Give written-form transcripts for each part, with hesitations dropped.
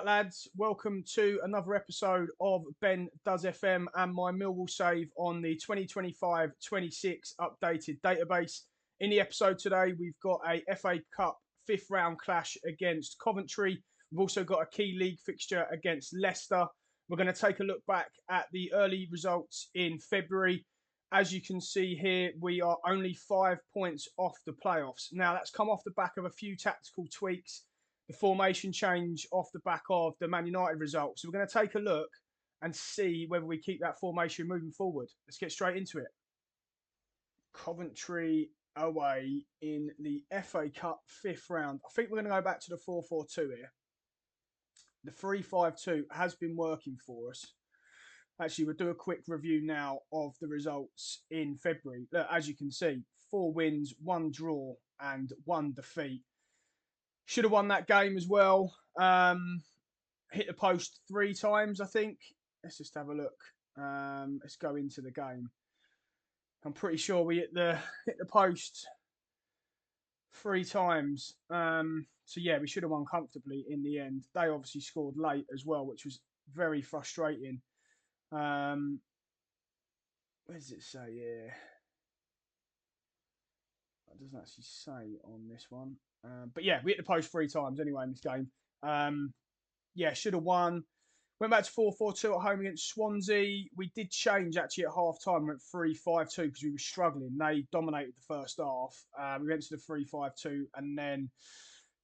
Right, lads, welcome to another episode of Ben Does FM and my Millwall save on the 2025-26 updated database. In the episode today, we've got a FA Cup fifth round clash against Coventry. We've also got a key league fixture against Leicester. We're going to take a look back at the early results in February. As you can see here, we are only 5 points off the playoffs. Now, that's come off the back of a few tactical tweaks, the formation change off the back of the Man United result. So we're going to take a look and see whether we keep that formation moving forward. Let's get straight into it. Coventry away in the FA Cup fifth round. I think we're going to go back to the 4-4-2 here. The 3-5-2 has been working for us. Actually, we'll do a quick review now of the results in February. Look, as you can see, 4 wins, 1 draw and 1 defeat. Should have won that game as well. Hit the post 3 times, I think. Let's just have a look. Let's go into the game. I'm pretty sure we hit the post 3 times. So yeah, we should have won comfortably in the end. They obviously scored late as well, which was very frustrating. Where does it say here? It doesn't actually say on this one. But yeah, we hit the post 3 times anyway in this game. Yeah, should have won. Went back to 4-4-2 at home against Swansea. We did change actually at half time. Went 3-5-2 because we were struggling. They dominated the first half. We went to the 3-5-2 and then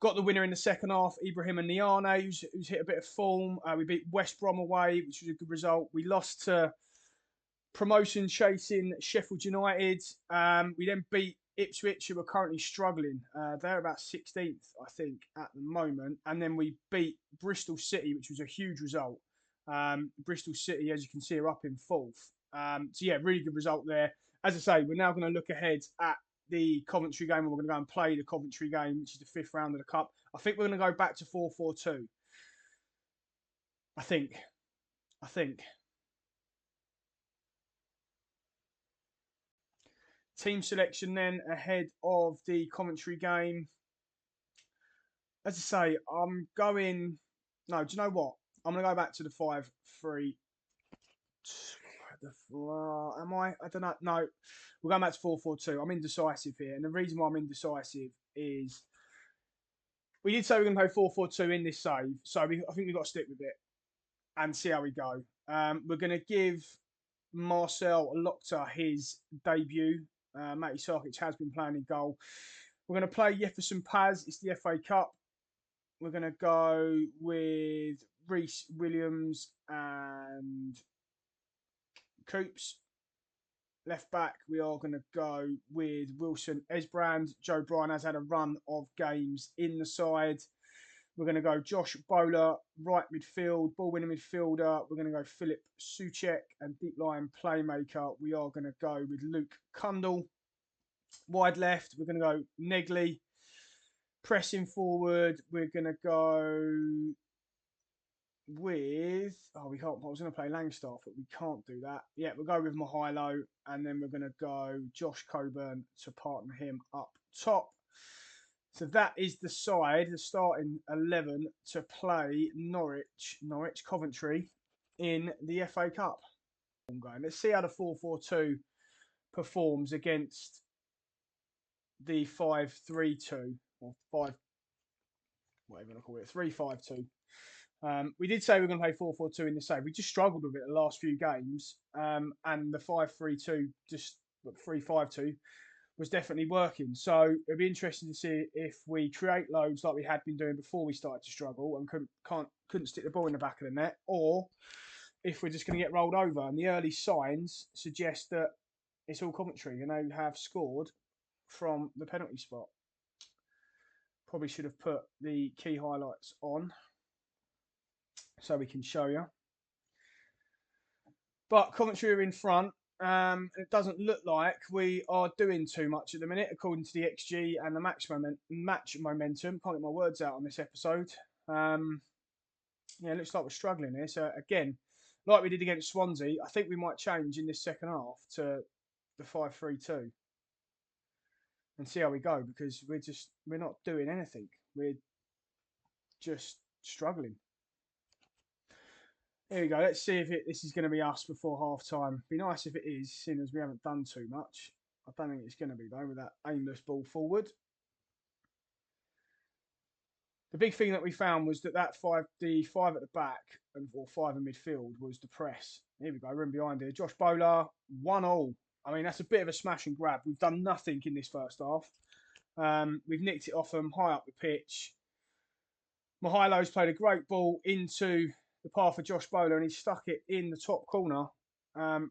got the winner in the second half. Ibrahim and Niane, who's hit a bit of form. We beat West Brom away, which was a good result. We lost to promotion chasing Sheffield United. We then beat Ep8, who are currently struggling. They're about 16th, I think, at the moment. And then we beat Bristol City, which was a huge result. Bristol City, as you can see, are up in 4th. So yeah, really good result there. As I say, we're now going to look ahead at the Coventry game, and we're going to go and play the Coventry game, which is the 5th round of the Cup. I think we're going to go back to 4-4-2. I think. Team selection then ahead of the Coventry game. As I say, I'm going. No, do you know what? I'm going to go back to the 5-3. Am I? I don't know. No, we're going back to 4-4-2. I'm indecisive here. And the reason why I'm indecisive is we did say we're going to play 4-4-2 in this save. So I think we've got to stick with it and see how we go. We're going to give Marcel Lockter his debut. Matty Sarkic has been playing in goal. We're going to play Jefferson Paz. It's the FA Cup. We're going to go with Reece Williams and Coops. Left back, we are going to go with Wilson Esbrand. Joe Bryan has had a run of games in the side. We're going to go Josh Bowler, right midfield, ball-winning midfielder. We're going to go Philip Souček, and deep line playmaker. We are going to go with Luke Cundle. Wide left, we're going to go Negley. Pressing forward, we're going to go with... Oh, we can't. I was going to play Langstaff, but we can't do that. Yeah, we'll go with Mihailo, and then we're going to go Josh Coburn to partner him up top. So that is the side, the starting 11 to play Norwich Coventry in the FA Cup. Let's see how the 4-4-2 performs against the 5-3-2 or 5, whatever I call it, 3-5-2. We did say we were going to play 4-4-2 in the save. We just struggled with it the last few games, and the 5-3-2, just 3-5-2, was definitely working. So it'd be interesting to see if we create loads like we had been doing before we started to struggle and couldn't stick the ball in the back of the net, or if we're just going to get rolled over. And the early signs suggest that it's all Coventry, and they have scored from the penalty spot. Probably should have put the key highlights on so we can show you. But Coventry are in front. It doesn't look like we are doing too much at the minute, according to the XG and the match momentum. Can't get my words out on this episode. Yeah, it looks like we're struggling here. So again, like we did against Swansea, I think we might change in this second half to the 5-3-2 and see how we go, because we're not doing anything. We're just struggling. Here we go. Let's see if this is going to be us before half time. Be nice if it is, seeing as we haven't done too much. I don't think it's going to be though, with that aimless ball forward. The big thing that we found was that the five at the back or five in midfield was the press. Here we go, room behind here. Josh Bowler, 1-1. I mean, that's a bit of a smash and grab. We've done nothing in this first half. We've nicked it off them high up the pitch. Mihailo's played a great ball into the path of Josh Bowler and he stuck it in the top corner.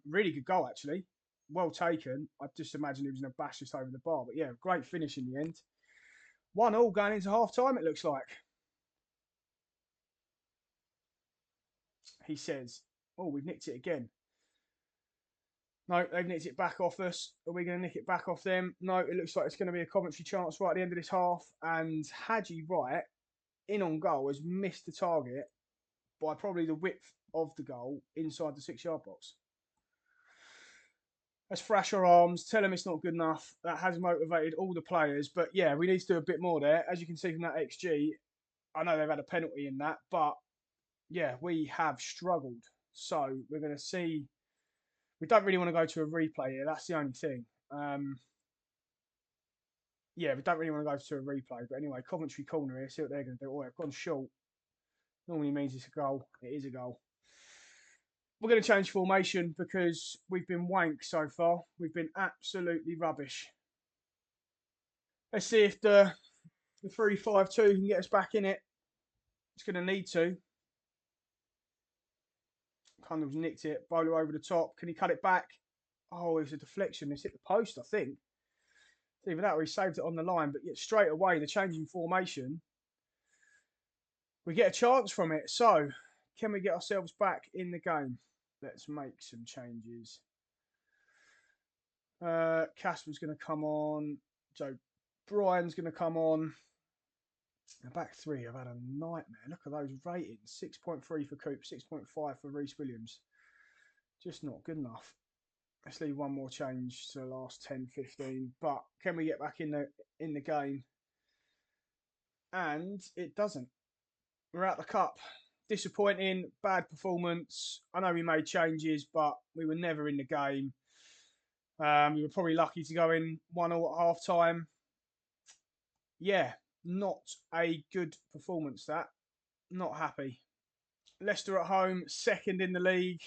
Really good goal, actually. Well taken. I just imagine he was going to bash this over the bar. But yeah, great finish in the end. 1-1 going into half time, it looks like. He says, oh, we've nicked it again. No, they've nicked it back off us. Are we going to nick it back off them? No, it looks like it's going to be a Coventry chance right at the end of this half. And Haji Wright, in on goal, has missed the target by probably the width of the goal inside the 6-yard box. Let's thrash our arms, tell them it's not good enough. That has motivated all the players. But yeah, we need to do a bit more there. As you can see from that XG, I know they've had a penalty in that, but yeah, we have struggled. So we're going to see. We don't really want to go to a replay here. That's the only thing. Yeah, we don't really want to go to a replay. But anyway, Coventry corner here. See what they're going to do. Oh, I've gone short. Normally means it's a goal. It is a goal. We're going to change formation because we've been wank so far. We've been absolutely rubbish. Let's see if the 3-5-2 can get us back in it. It's going to need to. Cundall's nicked it. Bowler over the top. Can he cut it back? Oh, it's a deflection. It's hit the post, I think. It's either that or he saved it on the line. But yet straight away, the change in formation, we get a chance from it. So, can we get ourselves back in the game? Let's make some changes. Casper's going to come on. Joe Bryan's going to come on. The back three have had a nightmare. Look at those ratings. 6.3 for Coop, 6.5 for Reece Williams. Just not good enough. Let's leave one more change to the last 10, 15. But can we get back in the game? And it doesn't. We're out the cup. Disappointing, bad performance. I know we made changes, but we were never in the game. We were probably lucky to go in 1-1 at half time. Yeah, not a good performance, that. Not happy. Leicester at home, second in the league.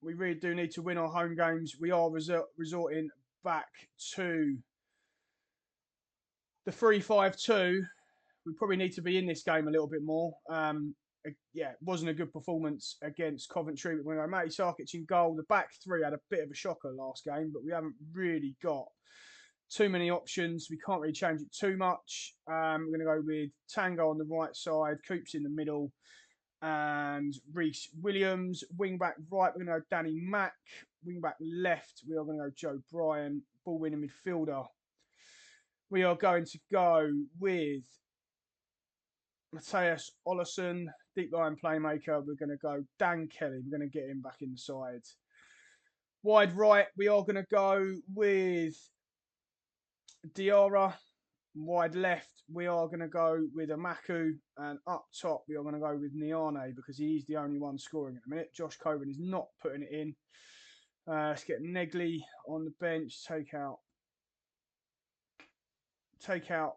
We really do need to win our home games. We are resorting back to the 3-5-2. We probably need to be in this game a little bit more. Yeah, it wasn't a good performance against Coventry. We're going to go Matty Sarkic in goal. The back three had a bit of a shocker last game, but we haven't really got too many options. We can't really change it too much. We're going to go with Tango on the right side, Coops in the middle, and Reece Williams. Wing back right, we're going to go Danny Mack. Wing back left, we are going to go Joe Bryan. Ball winning midfielder. We are going to go with Matthias Ollison, deep line playmaker. We're going to go Dan Kelly. We're going to get him back in the side. Wide right, we are going to go with Diarra. Wide left, we are going to go with Amaku. And up top, we are going to go with Niane because he's the only one scoring at the minute. Josh Coburn is not putting it in. Let's get Negley on the bench. Take out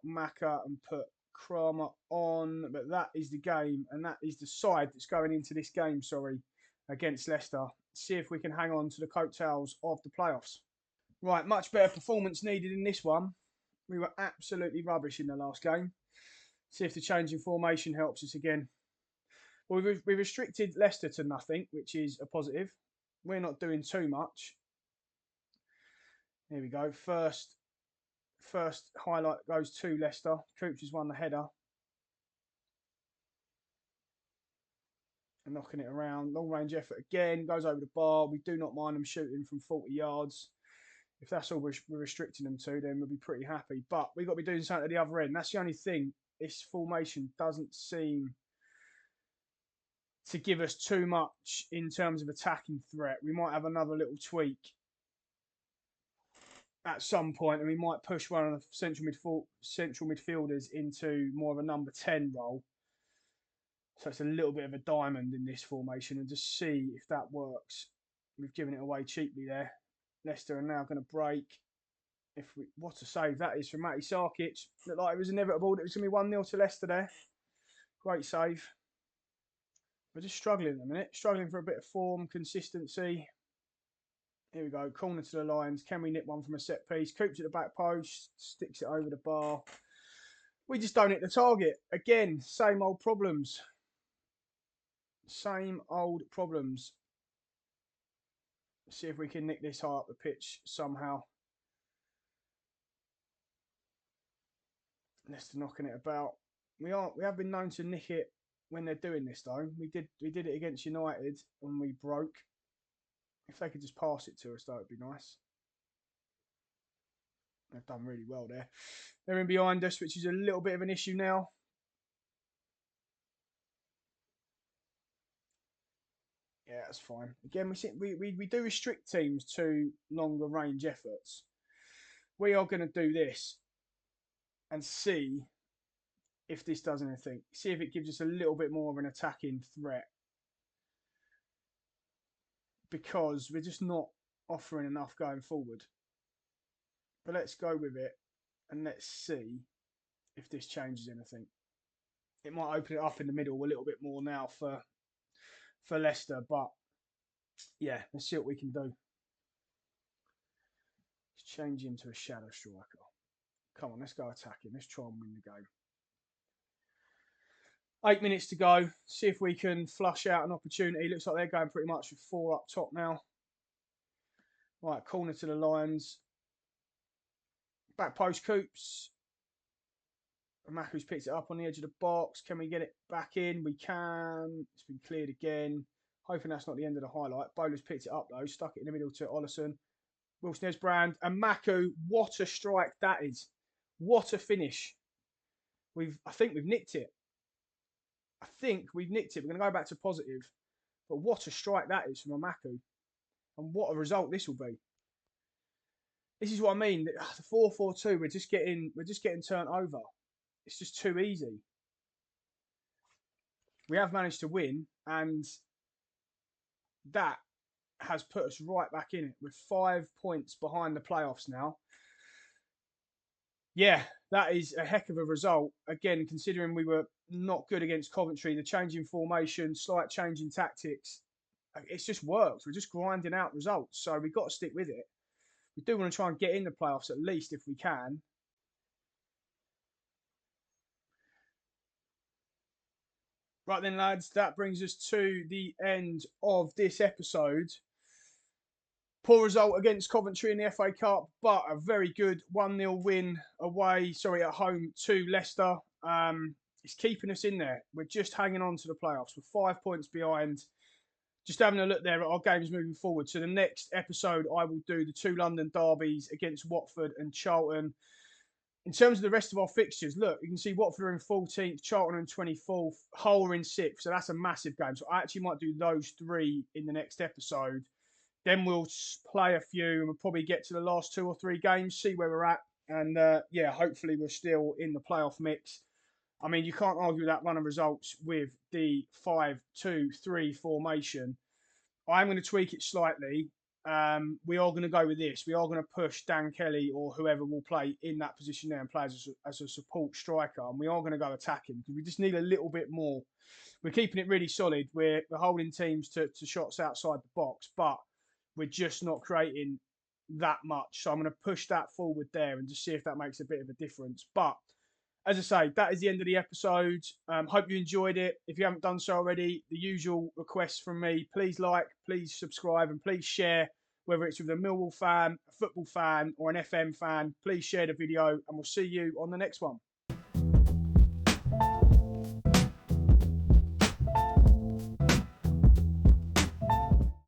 Maka and put Kramer on. But that is the game, and that is the side that's going into this game, against Leicester. See if we can hang on to the coattails of the playoffs. Right, much better performance needed in this one. We were absolutely rubbish in the last game. See if the change in formation helps us again. Well, we've restricted Leicester to nothing, which is a positive. We're not doing too much. Here we go. First highlight goes to Leicester. Coops has won the header. And knocking it around. Long range effort again. Goes over the bar. We do not mind them shooting from 40 yards. If that's all we're restricting them to, then we'll be pretty happy. But we've got to be doing something at the other end. That's the only thing. This formation doesn't seem to give us too much in terms of attacking threat. We might have another little tweak at some point, and we might push one of the central midfielders into more of a number 10 role. So it's a little bit of a diamond in this formation, and just see if that works. We've given it away cheaply there. Leicester are now going to break. What a save that is from Matty Sarkic. Looked like it was inevitable that it was going to be 1-0 to Leicester there. Great save. We're just struggling at the minute. Struggling for a bit of form, consistency. Here we go. Corner to the Lions. Can we nip one from a set piece? Coops at the back post. Sticks it over the bar. We just don't hit the target. Again, same old problems. Same old problems. See if we can nick this high up the pitch somehow. Leicester knocking it about. We have been known to nick it when they're doing this though. We did it against United and we broke. If they could just pass it to us, that would be nice. They've done really well there. They're in behind us, which is a little bit of an issue now. Yeah, that's fine. Again, we do restrict teams to longer range efforts. We are going to do this and see if this does anything. See if it gives us a little bit more of an attacking threat. Because we're just not offering enough going forward. But let's go with it and let's see if this changes anything. It might open it up in the middle a little bit more now for Leicester, but yeah, let's see what we can do. Let's change him to a shadow striker. Come on, let's go attacking. Let's try and win the game. 8 minutes to go. See if we can flush out an opportunity. Looks like they're going pretty much with 4 up top now. Right, corner to the Lions. Back post Coops. Maku's picked it up on the edge of the box. Can we get it back in? We can. It's been cleared again. Hoping that's not the end of the highlight. Bowler's picked it up though. Stuck it in the middle to Ollison. Wilson Esbrand and Maku. What a strike that is. What a finish. I think we've nicked it. We're going to go back to positive. But what a strike that is from a Maku. And what a result this will be. This is what I mean. The 4-4-2, we're just getting turned over. It's just too easy. We have managed to win, and that has put us right back in it. We're 5 points behind the playoffs now. Yeah, that is a heck of a result. Again, considering we were not good against Coventry, the change in formation, slight change in tactics, it's just worked. We're just grinding out results, so we've got to stick with it. We do want to try and get in the playoffs at least if we can. Right then, lads, that brings us to the end of this episode. Poor result against Coventry in the FA Cup, but a very good 1-0 win at home to Leicester. It's keeping us in there. We're just hanging on to the playoffs. We're 5 points behind. Just having a look there at our games moving forward. So the next episode, I will do the 2 London derbies against Watford and Charlton. In terms of the rest of our fixtures, look, you can see Watford are in 14th, Charlton in 24th, Hull are in 6th. So that's a massive game. So I actually might do those 3 in the next episode. Then we'll play a few and we'll probably get to the last 2 or 3 games, see where we're at. And yeah, hopefully we're still in the playoff mix. I mean, you can't argue that run of results with the 5-2-3 formation. I'm going to tweak it slightly. We are going to go with this. We are going to push Dan Kelly or whoever will play in that position there and play as a support striker. And we are going to go attacking because we just need a little bit more. We're keeping it really solid. We're holding teams to shots outside the box, but we're just not creating that much. So I'm going to push that forward there and just see if that makes a bit of a difference. But as I say, that is the end of the episode. Hope you enjoyed it. If you haven't done so already, the usual requests from me, please like, please subscribe, and please share, whether it's with a Millwall fan, a football fan, or an FM fan. Please share the video, and we'll see you on the next one.